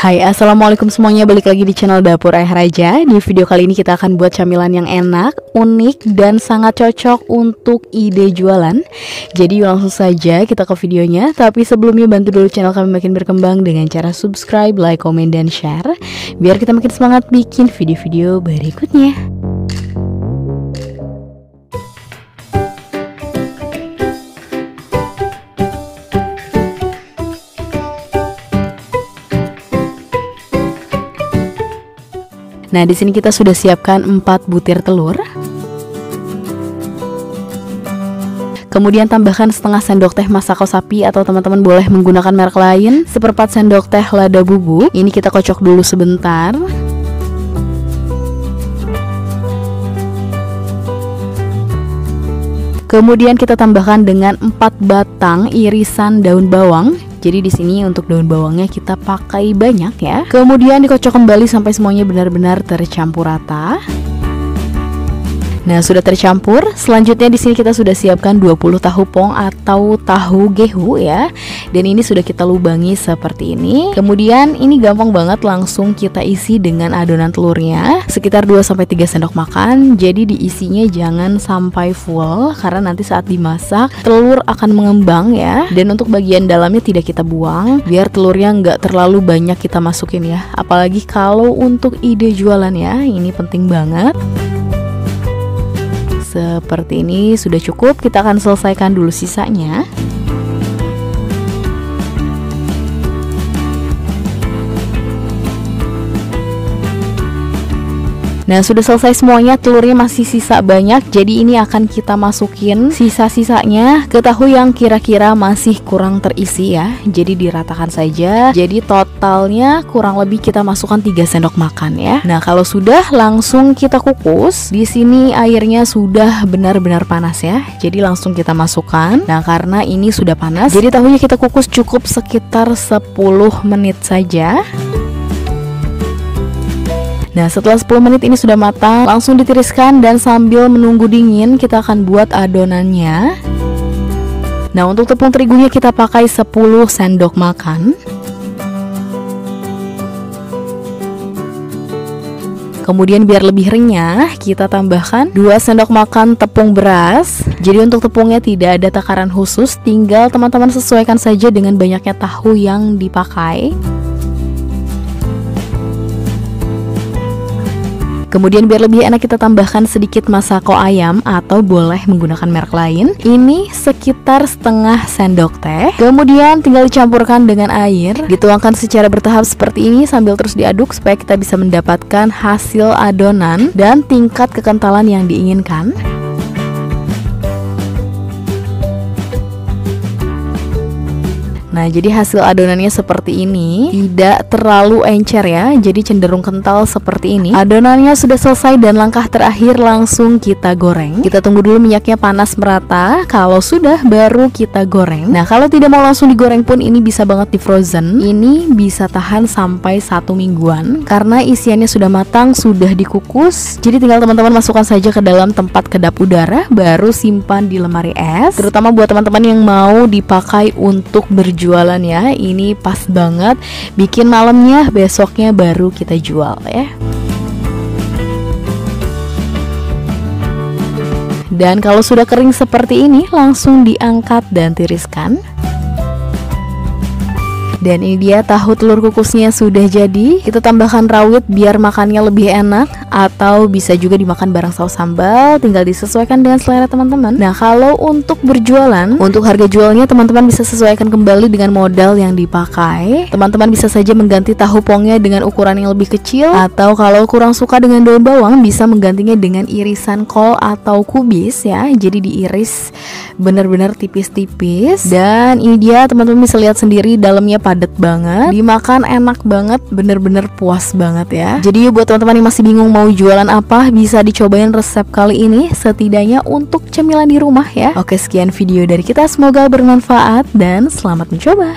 Hai, assalamualaikum semuanya, balik lagi di channel Dapur Ayah Raja. Di video kali ini kita akan buat camilan yang enak, unik, dan sangat cocok untuk ide jualan. Jadi langsung saja kita ke videonya. Tapi sebelumnya bantu dulu channel kami makin berkembang dengan cara subscribe, like, komen, dan share, biar kita makin semangat bikin video-video berikutnya. Nah, di sini kita sudah siapkan 4 butir telur. Kemudian tambahkan setengah sendok teh masako sapi, atau teman-teman boleh menggunakan merek lain. Seperempat sendok teh lada bubuk. Ini kita kocok dulu sebentar. Kemudian kita tambahkan dengan 4 batang irisan daun bawang. Jadi di sini untuk daun bawangnya kita pakai banyak ya. Kemudian dikocok kembali sampai semuanya benar-benar tercampur rata. Nah, sudah tercampur. Selanjutnya di sini kita sudah siapkan 20 tahu pong atau tahu gehu ya. Dan ini sudah kita lubangi seperti ini. Kemudian ini gampang banget, langsung kita isi dengan adonan telurnya sekitar 2-3 sendok makan. Jadi diisinya jangan sampai full, karena nanti saat dimasak telur akan mengembang ya. Dan untuk bagian dalamnya tidak kita buang, biar telurnya nggak terlalu banyak kita masukin ya. Apalagi kalau untuk ide jualan ya, ini penting banget. Seperti ini sudah cukup, kita akan selesaikan dulu sisanya. Nah, sudah selesai semuanya, telurnya masih sisa banyak. Jadi ini akan kita masukin sisa-sisanya ke tahu yang kira-kira masih kurang terisi ya. Jadi diratakan saja. Jadi totalnya kurang lebih kita masukkan 3 sendok makan ya. Nah, kalau sudah langsung kita kukus. Di sini airnya sudah benar-benar panas ya. Jadi langsung kita masukkan. Nah, karena ini sudah panas, jadi tahunya kita kukus cukup sekitar 10 menit saja. Nah, setelah 10 menit ini sudah matang, langsung ditiriskan dan sambil menunggu dingin kita akan buat adonannya. Nah, untuk tepung terigunya kita pakai 10 sendok makan. Kemudian biar lebih renyah, kita tambahkan 2 sendok makan tepung beras. Jadi untuk tepungnya tidak ada takaran khusus, tinggal teman-teman sesuaikan saja dengan banyaknya tahu yang dipakai. Kemudian biar lebih enak kita tambahkan sedikit masako ayam, atau boleh menggunakan merek lain. Ini sekitar setengah sendok teh. Kemudian tinggal dicampurkan dengan air, dituangkan secara bertahap seperti ini sambil terus diaduk supaya kita bisa mendapatkan hasil adonan dan tingkat kekentalan yang diinginkan. Nah, jadi hasil adonannya seperti ini, tidak terlalu encer ya, jadi cenderung kental seperti ini. Adonannya sudah selesai dan langkah terakhir langsung kita goreng. Kita tunggu dulu minyaknya panas merata. Kalau sudah, baru kita goreng. Nah, kalau tidak mau langsung digoreng pun ini bisa banget di frozen. Ini bisa tahan sampai 1 mingguan karena isiannya sudah matang, sudah dikukus. Jadi tinggal teman-teman masukkan saja ke dalam tempat kedap udara, baru simpan di lemari es. Terutama buat teman-teman yang mau dipakai untuk berjualan ya, ini pas banget, bikin malamnya, besoknya baru kita jual ya. Dan kalau sudah kering seperti ini, langsung diangkat dan tiriskan. Dan ini dia tahu telur kukusnya sudah jadi. Kita tambahkan rawit biar makannya lebih enak, atau bisa juga dimakan bareng saus sambal, tinggal disesuaikan dengan selera teman-teman. Nah, kalau untuk berjualan, untuk harga jualnya teman-teman bisa sesuaikan kembali dengan modal yang dipakai. Teman-teman bisa saja mengganti tahu pongnya dengan ukuran yang lebih kecil, atau kalau kurang suka dengan daun bawang, bisa menggantinya dengan irisan kol atau kubis ya. Jadi diiris benar-benar tipis-tipis. Dan ini dia, teman-teman bisa lihat sendiri, dalamnya padat banget, dimakan enak banget, bener-bener puas banget ya. Jadi buat teman-teman yang masih bingung mau jualan apa, bisa dicobain resep kali ini, setidaknya untuk cemilan di rumah ya. Oke, sekian video dari kita, semoga bermanfaat dan selamat mencoba.